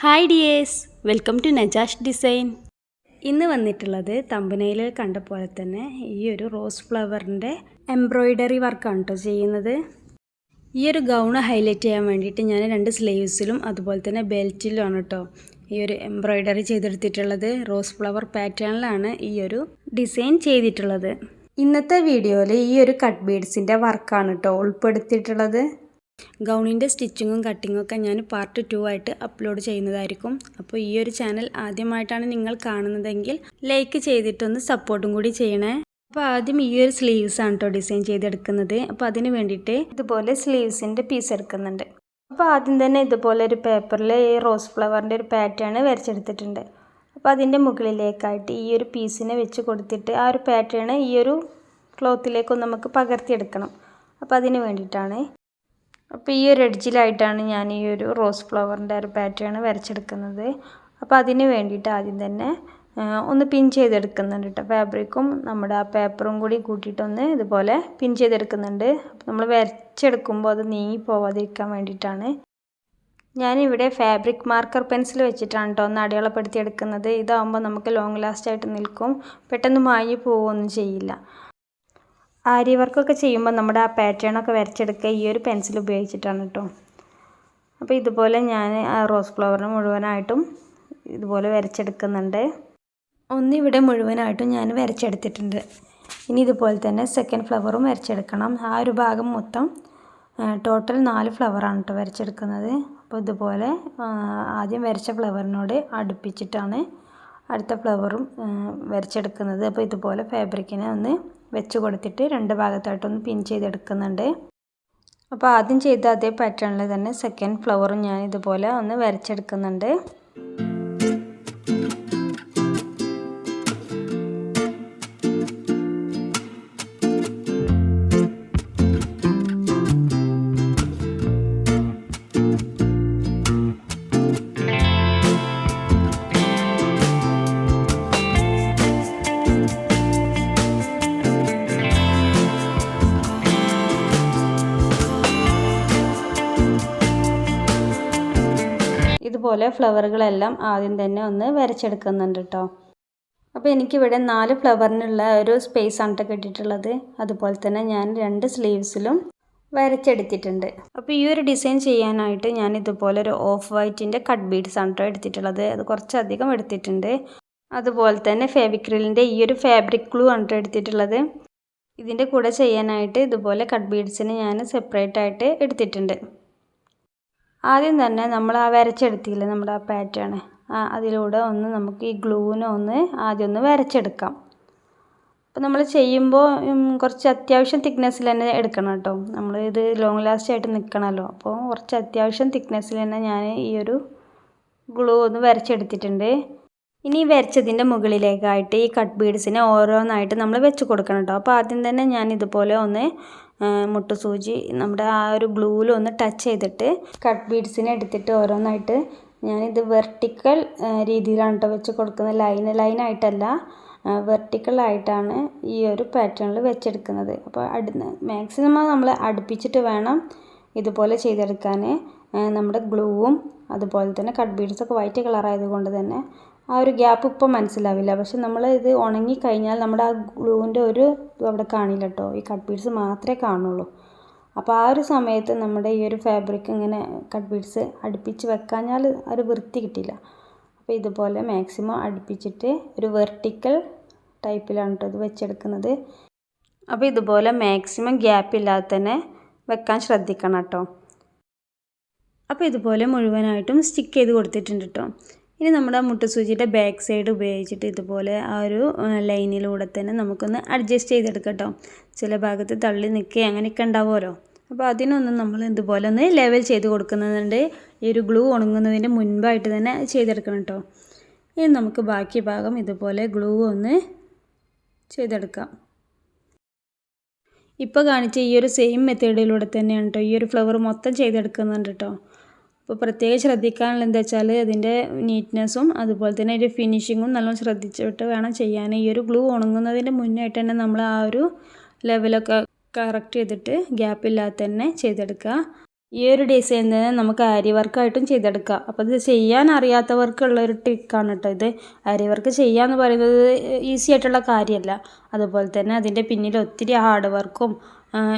Hi dears, welcome to Najash design. ഇന്ന് വന്നിട്ടുള്ളത് തമ്പനയിൽ കണ്ട പോലെ തന്നെ ഈ ഒരു റോസ് ഫ്ലവറിൻ്റെ എംബ്രോയ്ഡറി വർക്കാണ് കേട്ടോ ചെയ്യുന്നത്. ഈ ഒരു ഗൗണ് ഹൈലൈറ്റ് ചെയ്യാൻ വേണ്ടിയിട്ട് ഞാൻ 2 സ്ലീവ്സിലും അതുപോലെ തന്നെ ബെൽറ്റിലുമാണ് കേട്ടോ ഈ ഒരു എംബ്രോയ്ഡറി ചെയ്തെടുത്തിട്ടുള്ളത്. റോസ് ഫ്ലവർ പാറ്റേണിലാണ് ഈ ഒരു ഡിസൈൻ ചെയ്തിട്ടുള്ളത്. ഇന്നത്തെ വീഡിയോയിൽ ഈ ഒരു കട്ട് ബീഡ്സിൻ്റെ വർക്കാണ് കേട്ടോ ഉൾപ്പെടുത്തിയിട്ടുള്ളത്. ഗൗണിൻ്റെ സ്റ്റിച്ചിങ്ങും കട്ടിങ്ങും ഒക്കെ ഞാൻ പാർട്ട് 2 ആയിട്ട് അപ്ലോഡ് ചെയ്യുന്നതായിരിക്കും. അപ്പോൾ ഈ ഒരു ചാനൽ ആദ്യമായിട്ടാണ് നിങ്ങൾ കാണുന്നതെങ്കിൽ ലൈക്ക് ചെയ്തിട്ടൊന്ന് സപ്പോർട്ടും കൂടി ചെയ്യണേ. അപ്പോൾ ആദ്യം ഈ ഒരു സ്ലീവ്സ് ആണ് കേട്ടോ ഡിസൈൻ ചെയ്തെടുക്കുന്നത്. അപ്പോൾ അതിന് വേണ്ടിയിട്ട് ഇതുപോലെ സ്ലീവ്സിൻ്റെ പീസ് എടുക്കുന്നുണ്ട്. അപ്പോൾ ആദ്യം തന്നെ ഇതുപോലെ ഒരു പേപ്പറിൽ ഈ റോസ് ഫ്ലവറിൻ്റെ ഒരു പാറ്റേൺ വരച്ചെടുത്തിട്ടുണ്ട്. അപ്പോൾ അതിൻ്റെ മുകളിലേക്കായിട്ട് ഈ ഒരു പീസിനെ വെച്ച് കൊടുത്തിട്ട് ആ ഒരു പാറ്റേൺ ഈ ഒരു ക്ലോത്തിലേക്കൊന്ന് നമുക്ക് പകർത്തിയെടുക്കണം. അപ്പോൾ അതിന് വേണ്ടിയിട്ടാണ്. അപ്പോൾ ഈ ഒരു എഡ്ജിലായിട്ടാണ് ഞാൻ ഈ ഒരു റോസ് ഫ്ലവറിൻ്റെ ഒരു പാറ്റേൺ വരച്ചെടുക്കുന്നത്. അപ്പോൾ അതിന് വേണ്ടിയിട്ട് ആദ്യം തന്നെ ഒന്ന് പിൻ ചെയ്തെടുക്കുന്നുണ്ട് കേട്ടോ. ഫാബ്രിക്കും നമ്മുടെ ആ പേപ്പറും കൂടി കൂട്ടിയിട്ടൊന്ന് ഇതുപോലെ പിൻ ചെയ്തെടുക്കുന്നുണ്ട്. അപ്പോൾ നമ്മൾ വരച്ചെടുക്കുമ്പോൾ അത് നീങ്ങി പോവാതിരിക്കാൻ വേണ്ടിയിട്ടാണ്. ഞാനിവിടെ ഫാബ്രിക് മാർക്കർ പെൻസിൽ വെച്ചിട്ടാണ് കേട്ടോ ഒന്ന് അടയാളപ്പെടുത്തിയെടുക്കുന്നത്. ഇതാകുമ്പോൾ നമുക്ക് ലോങ് ലാസ്റ്റ് ആയിട്ട് നിൽക്കും, പെട്ടെന്ന് മാഞ്ഞു പോവുകയൊന്നും ചെയ്യില്ല. ആരി വർക്കൊക്കെ ചെയ്യുമ്പോൾ നമ്മുടെ ആ പാറ്റേണൊക്കെ വരച്ചെടുക്കുക ഈ ഒരു പെൻസിൽ ഉപയോഗിച്ചിട്ടാണ് കേട്ടോ. അപ്പോൾ ഇതുപോലെ ഞാൻ ആ റോസ് ഫ്ലവറിന് മുഴുവനായിട്ടും ഇതുപോലെ വരച്ചെടുക്കുന്നുണ്ട്. ഒന്നിവിടെ മുഴുവനായിട്ടും ഞാൻ വരച്ചെടുത്തിട്ടുണ്ട്. ഇനി ഇതുപോലെ തന്നെ സെക്കൻഡ് ഫ്ലവറും വരച്ചെടുക്കണം. ആ ഒരു ഭാഗം മൊത്തം ടോട്ടൽ 4 ഫ്ലവറാണ് കേട്ടോ വരച്ചെടുക്കുന്നത്. അപ്പോൾ ഇതുപോലെ ആദ്യം വരച്ച ഫ്ലവറിനോട് അടുപ്പിച്ചിട്ടാണ് അടുത്ത ഫ്ലവറും വരച്ചെടുക്കുന്നത്. അപ്പോൾ ഇതുപോലെ ഫാബ്രിക്കിനെ ഒന്ന് വെച്ച് കൊടുത്തിട്ട് 2 ഭാഗത്തായിട്ടൊന്ന് പിൻ ചെയ്തെടുക്കുന്നുണ്ട്. അപ്പോൾ ആദ്യം ചെയ്ത അതേ പാറ്റേണിൽ തന്നെ സെക്കൻഡ് ഫ്ലവറും ഞാൻ ഇതുപോലെ ഒന്ന് വരച്ചെടുക്കുന്നുണ്ട്. ഇതുപോലെ ഫ്ലവറുകളെല്ലാം ആദ്യം തന്നെ ഒന്ന് വരച്ചെടുക്കുന്നുണ്ട് കേട്ടോ. അപ്പോൾ എനിക്കിവിടെ 4 ഫ്ലവറിനുള്ള ഒരു സ്പേസ് ആണ് കിട്ടിയിട്ടുള്ളത്. അതുപോലെ തന്നെ ഞാൻ 2 സ്ലീവ്സിലും വരച്ചെടുത്തിട്ടുണ്ട്. അപ്പോൾ ഈ ഒരു ഡിസൈൻ ചെയ്യാനായിട്ട് ഞാൻ ഇതുപോലെ ഒരു ഓഫ് വൈറ്റിൻ്റെ കട്ട് ബീഡ്സ് ആണ് കേട്ടോ എടുത്തിട്ടുള്ളത്. അത് കുറച്ചധികം എടുത്തിട്ടുണ്ട്. അതുപോലെ തന്നെ ഫെവിക്രിലിൻ്റെ ഈ ഒരു ഫാബ്രിക് ഗ്ലൂ ആണ് എടുത്തിട്ടുള്ളത്. ഇതിൻ്റെ കൂടെ ചെയ്യാനായിട്ട് ഇതുപോലെ കട്ട് ബീഡ്സിന് ഞാൻ സെപ്പറേറ്റ് ആയിട്ട് എടുത്തിട്ടുണ്ട്. ആദ്യം തന്നെ നമ്മൾ ആ വരച്ചെടുത്തില്ലേ നമ്മുടെ ആ പാറ്റേൺ, അതിലൂടെ ഒന്ന് നമുക്ക് ഈ ഗ്ലൂവിനെ ആദ്യം ഒന്ന് വരച്ചെടുക്കാം. അപ്പോൾ നമ്മൾ ചെയ്യുമ്പോൾ കുറച്ച് അത്യാവശ്യം തിക്നെസ്സിൽ തന്നെ എടുക്കണം കേട്ടോ. നമ്മൾ ഇത് ലോങ് ലാസ്റ്റ് ആയിട്ട് നിൽക്കണമല്ലോ. അപ്പോൾ കുറച്ച് അത്യാവശ്യം തിക്നെസ്സിൽ തന്നെ ഞാൻ ഈ ഒരു ഗ്ലൂ ഒന്ന് വരച്ചെടുത്തിട്ടുണ്ട്. ഇനി വരച്ചതിൻ്റെ മുകളിലേക്കായിട്ട് ഈ കട്ട് ബീഡ്സിനെ ഓരോന്നായിട്ട് നമ്മൾ വെച്ച് കൊടുക്കണം കേട്ടോ. അപ്പോൾ ആദ്യം തന്നെ ഞാൻ ഇതുപോലെ ഒന്ന് മുട്ടുസൂചി നമ്മുടെ ആ ഒരു ഗ്ലൂവിൽ ഒന്ന് ടച്ച് ചെയ്തിട്ട് കട്ട് ബീഡ്സിനെ എടുത്തിട്ട് ഓരോന്നായിട്ട് ഞാനിത് വെർട്ടിക്കൽ രീതിയിലാണ് കേട്ടോ വെച്ച് കൊടുക്കുന്നത്. ലൈനായിട്ടല്ല, വെർട്ടിക്കലായിട്ടാണ് ഈ ഒരു പാറ്റേണിൽ വെച്ചെടുക്കുന്നത്. അപ്പോൾ മാക്സിമം നമ്മൾ അടുപ്പിച്ചിട്ട് വേണം ഇതുപോലെ ചെയ്തെടുക്കാൻ. നമ്മുടെ ഗ്ലൂവും അതുപോലെ തന്നെ കട്ട് ബീഡ്സൊക്കെ വൈറ്റ് കളറായതുകൊണ്ട് തന്നെ ആ ഒരു ഗ്യാപ്പ് ഇപ്പോൾ മനസ്സിലാവില്ല. പക്ഷെ നമ്മൾ ഇത് ഉണങ്ങി കഴിഞ്ഞാൽ നമ്മുടെ ആ ഗ്ലൂവിൻ്റെ ഒരു അവിടെ കാണില്ല കേട്ടോ. ഈ കട്ട് ബീഡ്സ് മാത്രമേ കാണുള്ളൂ. അപ്പോൾ ആ ഒരു സമയത്ത് നമ്മുടെ ഈ ഒരു ഫാബ്രിക് ഇങ്ങനെ കട്ട് ബീഡ്സ് അടുപ്പിച്ച് വെക്കാഞ്ഞാൽ ഒരു വൃത്തി കിട്ടില്ല. അപ്പോൾ ഇതുപോലെ മാക്സിമം അടുപ്പിച്ചിട്ട് ഒരു വെർട്ടിക്കൽ ടൈപ്പിലാണ് കേട്ടോ ഇത് വെച്ചെടുക്കുന്നത്. അപ്പോൾ ഇതുപോലെ മാക്സിമം ഗ്യാപ്പില്ലാതെ തന്നെ വെക്കാൻ ശ്രദ്ധിക്കണം കേട്ടോ. അപ്പോൾ ഇതുപോലെ മുഴുവനായിട്ടും സ്റ്റിക്ക് ചെയ്ത് കൊടുത്തിട്ടുണ്ട് കേട്ടോ. ഇനി നമ്മുടെ മുട്ടുസൂചിയുടെ ബാക്ക് സൈഡ് ഉപയോഗിച്ചിട്ട് ഇതുപോലെ ആ ഒരു ലൈനിലൂടെ തന്നെ നമുക്കൊന്ന് അഡ്ജസ്റ്റ് ചെയ്തെടുക്കാം കേട്ടോ. ചില ഭാഗത്ത് തള്ളി നിൽക്കുക അങ്ങനെയൊക്കെ ഉണ്ടാവുമല്ലോ. അപ്പോൾ അതിനൊന്നും നമ്മൾ ഇതുപോലെ ഒന്ന് ലെവൽ ചെയ്ത് കൊടുക്കുന്നുണ്ട്. ഈ ഒരു ഗ്ലൂ ഉണങ്ങുന്നതിൻ്റെ മുൻപായിട്ട് തന്നെ ചെയ്തെടുക്കണം കേട്ടോ. ഇനി നമുക്ക് ബാക്കി ഭാഗം ഇതുപോലെ ഗ്ലൂ ഒന്ന് ചെയ്തെടുക്കാം. ഇപ്പോൾ കാണിച്ച ഈ ഒരു സെയിം മെത്തേഡിലൂടെ തന്നെയാണ് കേട്ടോ ഈ ഒരു ഫ്ലവർ മൊത്തം ചെയ്തെടുക്കുന്നുണ്ട് കേട്ടോ. അപ്പോൾ പ്രത്യേകം ശ്രദ്ധിക്കാനുള്ള എന്താ വെച്ചാൽ അതിൻ്റെ നീറ്റ്നെസ്സും അതുപോലെ തന്നെ ഒരു ഫിനിഷിങ്ങും നല്ലോണം ശ്രദ്ധിച്ചിട്ട് വേണം ചെയ്യാൻ. ഈ ഒരു ഗ്ലൂ ഉണങ്ങുന്നതിൻ്റെ മുന്നായിട്ട് തന്നെ നമ്മൾ ആ ഒരു ലെവലൊക്കെ കറക്റ്റ് ചെയ്തിട്ട് ഗ്യാപ്പില്ലാതെ തന്നെ ചെയ്തെടുക്കുക. ഈ ഒരു ഡിസൈൻ തന്നെ നമുക്ക് ആരി വർക്കായിട്ടും ചെയ്തെടുക്കാം. അപ്പോൾ ഇത് ചെയ്യാൻ അറിയാത്തവർക്കുള്ള ഒരു ട്രിക്കാണ് കേട്ടോ ഇത്. ആരി വർക്ക് ചെയ്യാന്ന് പറയുന്നത് ഈസി ആയിട്ടുള്ള കാര്യമല്ല. അതുപോലെ തന്നെ അതിൻ്റെ പിന്നിൽ ഒത്തിരി ഹാർഡ് വർക്കും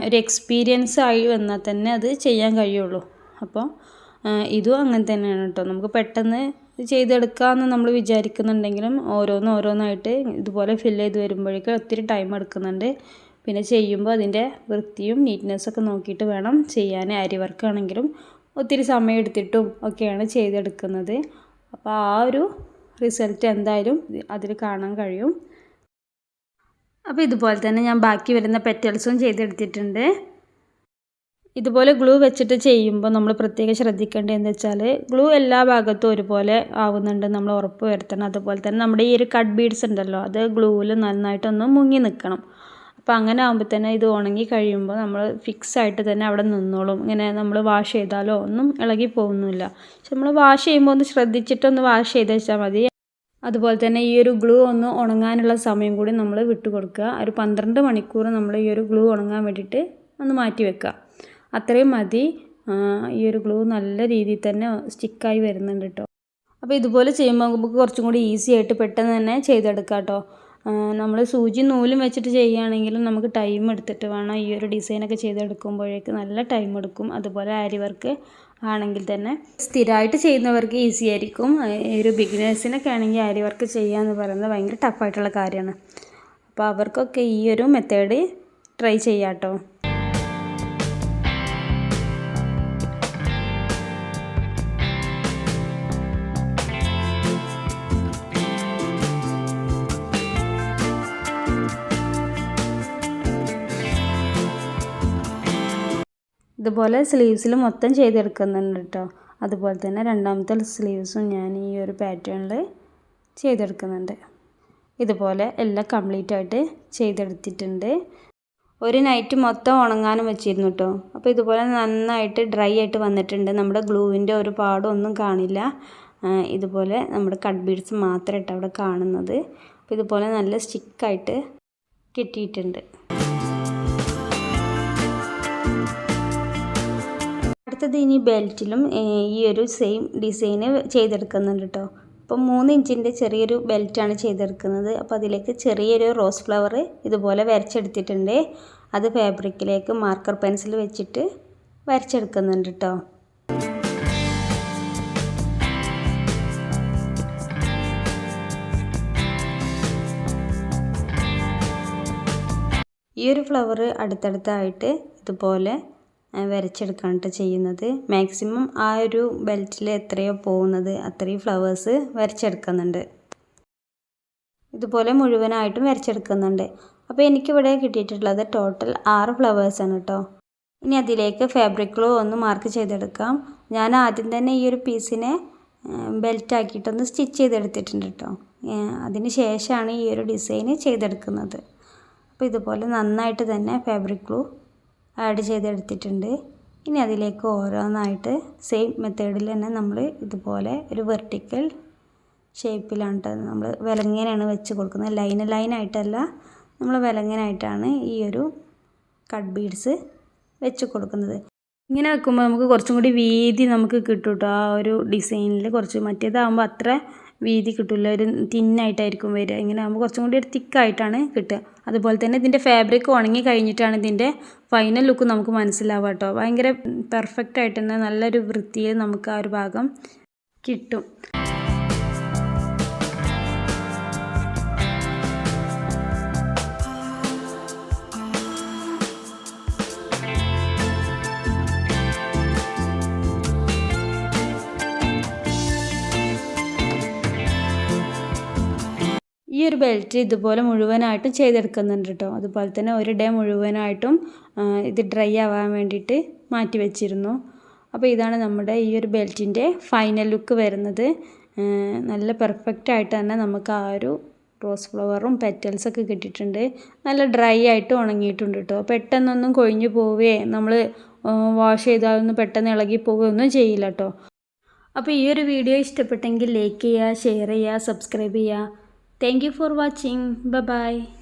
ഒരു എക്സ്പീരിയൻസ് ആയി വന്നാൽ തന്നെ അത് ചെയ്യാൻ കഴിയുള്ളൂ. അപ്പോൾ ഇതും അങ്ങനെ തന്നെയാണ് കേട്ടോ. നമുക്ക് പെട്ടെന്ന് ചെയ്തെടുക്കാമെന്ന് നമ്മൾ വിചാരിക്കുന്നുണ്ടെങ്കിലും ഓരോന്നായിട്ട് ഇതുപോലെ ഫില്ല് ചെയ്ത് വരുമ്പോഴേക്കും ഒത്തിരി ടൈം എടുക്കുന്നുണ്ട്. പിന്നെ ചെയ്യുമ്പോൾ അതിൻ്റെ വൃത്തിയും നീറ്റ്നെസ്സൊക്കെ നോക്കിയിട്ട് വേണം ചെയ്യാൻ. ആരി വർക്കാണെങ്കിലും ഒത്തിരി സമയം എടുത്തിട്ടും ഒക്കെയാണ് ചെയ്തെടുക്കുന്നത്. അപ്പോൾ ആ ഒരു റിസൾട്ട് എന്തായാലും അതിൽ കാണാൻ കഴിയും. അപ്പോൾ ഇതുപോലെ തന്നെ ഞാൻ ബാക്കി വരുന്ന പെറ്റൽസും ചെയ്തെടുത്തിട്ടുണ്ട്. ഇതുപോലെ ഗ്ലൂ വെച്ചിട്ട് ചെയ്യുമ്പോൾ നമ്മൾ പ്രത്യേകം ശ്രദ്ധിക്കേണ്ടത് എന്ന് വെച്ചാൽ ഗ്ലൂ എല്ലാ ഭാഗത്തും ഒരുപോലെ ആവുന്നുണ്ട് നമ്മൾ ഉറപ്പ് വരുത്തണം. അതുപോലെ തന്നെ നമ്മുടെ ഈ ഒരു കട്ട് ബീഡ്സ് ഉണ്ടല്ലോ, അത് ഗ്ലൂവിൽ നന്നായിട്ടൊന്ന് മുങ്ങി നിൽക്കണം. അപ്പോൾ അങ്ങനെ ആകുമ്പോൾ തന്നെ ഇത് ഉണങ്ങി കഴിയുമ്പോൾ നമ്മൾ ഫിക്സ് ആയിട്ട് തന്നെ അവിടെ നിന്നോളും. ഇങ്ങനെ നമ്മൾ വാഷ് ചെയ്താലോ ഒന്നും ഇളകി പോകുന്നില്ല. പക്ഷെ നമ്മൾ വാഷ് ചെയ്യുമ്പോൾ ഒന്ന് ശ്രദ്ധിച്ചിട്ടൊന്ന് വാഷ് ചെയ്ത് വെച്ചാൽ മതി. അതുപോലെ തന്നെ ഈ ഒരു ഗ്ലൂ ഒന്ന് ഉണങ്ങാനുള്ള സമയം കൂടി നമ്മൾ വിട്ടു കൊടുക്കുക. ഒരു 12 മണിക്കൂർ നമ്മൾ ഈ ഒരു ഗ്ലൂ ഉണങ്ങാൻ വേണ്ടിയിട്ട് ഒന്ന് മാറ്റി വെക്കുക. അത്രയും മതി. ഈ ഒരു ഗ്ലൂ നല്ല രീതിയിൽ തന്നെ സ്റ്റിക്കായി വരുന്നുണ്ട് കേട്ടോ. അപ്പോൾ ഇതുപോലെ ചെയ്യുമ്പോൾ നമുക്ക് കുറച്ചും കൂടി ഈസി ആയിട്ട് പെട്ടെന്ന് തന്നെ ചെയ്തെടുക്കാം കേട്ടോ. നമ്മൾ സൂചി നൂലും വെച്ചിട്ട് ചെയ്യുകയാണെങ്കിലും നമുക്ക് ടൈം എടുത്തിട്ട് വേണം ഈ ഒരു ഡിസൈനൊക്കെ ചെയ്തെടുക്കുമ്പോഴേക്ക് നല്ല ടൈം എടുക്കും. അതുപോലെ ആരി വർക്ക് ആണെങ്കിൽ തന്നെ സ്ഥിരമായിട്ട് ചെയ്യുന്നവർക്ക് ഈസി ആയിരിക്കും. ഒരു ബിഗിനേഴ്സിനൊക്കെ ആണെങ്കിൽ ആരി വർക്ക് ചെയ്യുക എന്ന് പറയുന്നത് ഭയങ്കര ടഫായിട്ടുള്ള കാര്യമാണ്. അപ്പോൾ അവർക്കൊക്കെ ഈ ഒരു മെത്തേഡ് ട്രൈ ചെയ്യാം കേട്ടോ. ഇതുപോലെ സ്ലീവ്സിൽ മൊത്തം ചെയ്തെടുക്കുന്നുണ്ട് കേട്ടോ. അതുപോലെ തന്നെ രണ്ടാമത്തെ സ്ലീവ്സും ഞാൻ ഈ ഒരു പാറ്റേണിൽ ചെയ്തെടുക്കുന്നുണ്ട്. ഇതുപോലെ എല്ലാം കംപ്ലീറ്റ് ആയിട്ട് ചെയ്തെടുത്തിട്ടുണ്ട്. ഒരു നൈറ്റ് മൊത്തം ഉണങ്ങാനും വെച്ചിരുന്നു കേട്ടോ. അപ്പോൾ ഇതുപോലെ നന്നായിട്ട് ഡ്രൈ ആയിട്ട് വന്നിട്ടുണ്ട്. നമ്മുടെ ഗ്ലൂവിൻ്റെ ഒരു പാടൊന്നും കാണില്ല. ഇതുപോലെ നമ്മുടെ കട്ട് ബീഡ്സ് മാത്രമായിട്ട് അവിടെ കാണുന്നത്. അപ്പോൾ ഇതുപോലെ നല്ല സ്റ്റിക്കായിട്ട് കിട്ടിയിട്ടുണ്ട്. അടുത്തത് ഇനി ബെൽറ്റിലും ഈ ഒരു സെയിം ഡിസൈന് ചെയ്തെടുക്കുന്നുണ്ട് കേട്ടോ. അപ്പോൾ 3 ഇഞ്ചിൻ്റെ ചെറിയൊരു ബെൽറ്റാണ് ചെയ്തെടുക്കുന്നത്. അപ്പോൾ അതിലേക്ക് ചെറിയൊരു റോസ് ഫ്ലവർ ഇതുപോലെ വരച്ചെടുത്തിട്ടുണ്ട്. അത് ഫാബ്രിക്കിലേക്ക് മാർക്കർ പെൻസിൽ വെച്ചിട്ട് വരച്ചെടുക്കുന്നുണ്ട് കേട്ടോ. ഈ ഒരു ഫ്ലവർ അടുത്തടുത്തായിട്ട് ഇതുപോലെ വരച്ചെടുക്കാനായിട്ട് ചെയ്യുന്നത്. മാക്സിമം ആ ഒരു ബെൽറ്റിൽ എത്രയോ പോകുന്നത് അത്രയും ഫ്ലവേഴ്സ് വരച്ചെടുക്കുന്നുണ്ട്. ഇതുപോലെ മുഴുവനായിട്ടും വരച്ചെടുക്കുന്നുണ്ട്. അപ്പോൾ എനിക്കിവിടെ കിട്ടിയിട്ടുള്ളത് ടോട്ടൽ 6 ഫ്ലവേഴ്സാണ് കേട്ടോ. ഇനി അതിലേക്ക് ഫാബ്രിക് ഗ്ലൂ ഒന്ന് മാർക്ക് ചെയ്തെടുക്കാം. ഞാൻ ആദ്യം തന്നെ ഈ ഒരു പീസിനെ ബെൽറ്റാക്കിയിട്ടൊന്ന് സ്റ്റിച്ച് ചെയ്തെടുത്തിട്ടുണ്ട് കേട്ടോ. അതിന് ശേഷമാണ് ഈ ഒരു ഡിസൈന് ചെയ്തെടുക്കുന്നത്. അപ്പോൾ ഇതുപോലെ നന്നായിട്ട് തന്നെ ഫാബ്രിക് ഗ്ലൂ ആഡ് ചെയ്തെടുത്തിട്ടുണ്ട്. ഇനി അതിലേക്ക് ഓരോന്നായിട്ട് സെയിം മെത്തേഡിൽ തന്നെ നമ്മൾ ഇതുപോലെ ഒരു വെർട്ടിക്കൽ ഷേപ്പിലാണ് നമ്മൾ വിലങ്ങനെയാണ് വെച്ച് കൊടുക്കുന്നത്. ലൈനായിട്ടല്ല, നമ്മൾ വിലങ്ങനായിട്ടാണ് ഈ ഒരു കട്ട് ബീഡ്സ് വെച്ച് കൊടുക്കുന്നത്. ഇങ്ങനെ വെക്കുമ്പോൾ നമുക്ക് കുറച്ചും കൂടി വീതി നമുക്ക് കിട്ടും കേട്ടോ. ആ ഒരു ഡിസൈനിൽ കുറച്ച് മറ്റേതാകുമ്പോൾ അത്ര വീതി കിട്ടില്ല, ഒരു തിന്നായിട്ടായിരിക്കും വരിക. ഇങ്ങനെ ആകുമ്പോൾ കുറച്ചും കൂടി ഒരു തിക്കായിട്ടാണ് കിട്ടുക. അതുപോലെ തന്നെ ഇതിൻ്റെ ഫാബ്രിക് ഉണങ്ങി കഴിഞ്ഞിട്ടാണ് ഇതിൻ്റെ ഫൈനൽ ലുക്ക് നമുക്ക് മനസ്സിലാവുക കേട്ടോ. ഭയങ്കര പെർഫെക്റ്റ് ആയിട്ട് തന്നെ നല്ലൊരു വൃത്തിയിൽ നമുക്ക് ആ ഒരു ഭാഗം കിട്ടും. ഈ ഒരു ബെൽറ്റ് ഇതുപോലെ മുഴുവനായിട്ടും ചെയ്തെടുക്കുന്നുണ്ട് കേട്ടോ. അതുപോലെ തന്നെ ഒരു ഡേ മുഴുവനായിട്ടും ഇത് ഡ്രൈ ആവാൻ വേണ്ടിയിട്ട് മാറ്റി വെച്ചിരുന്നു. അപ്പോൾ ഇതാണ് നമ്മുടെ ഈ ഒരു ബെൽറ്റിൻ്റെ ഫൈനൽ ലുക്ക് വരുന്നത്. നല്ല പെർഫെക്റ്റ് ആയിട്ട് തന്നെ നമുക്ക് ആ ഒരു റോസ് ഫ്ലവറും പെറ്റൽസൊക്കെ കിട്ടിയിട്ടുണ്ട്. നല്ല ഡ്രൈ ആയിട്ട് ഉണങ്ങിയിട്ടുണ്ട് കേട്ടോ. പെട്ടെന്നൊന്നും കൊഴിഞ്ഞു പോവുകയോ നമ്മൾ വാഷ് ചെയ്താലൊന്നും പെട്ടെന്ന് ഇളകി പോവുകയൊന്നും ചെയ്യില്ല കേട്ടോ. അപ്പോൾ ഈ ഒരു വീഡിയോ ഇഷ്ടപ്പെട്ടെങ്കിൽ ലൈക്ക് ചെയ്യുക, ഷെയർ ചെയ്യുക, സബ്സ്ക്രൈബ് ചെയ്യുക. Thank you for watching. Bye bye.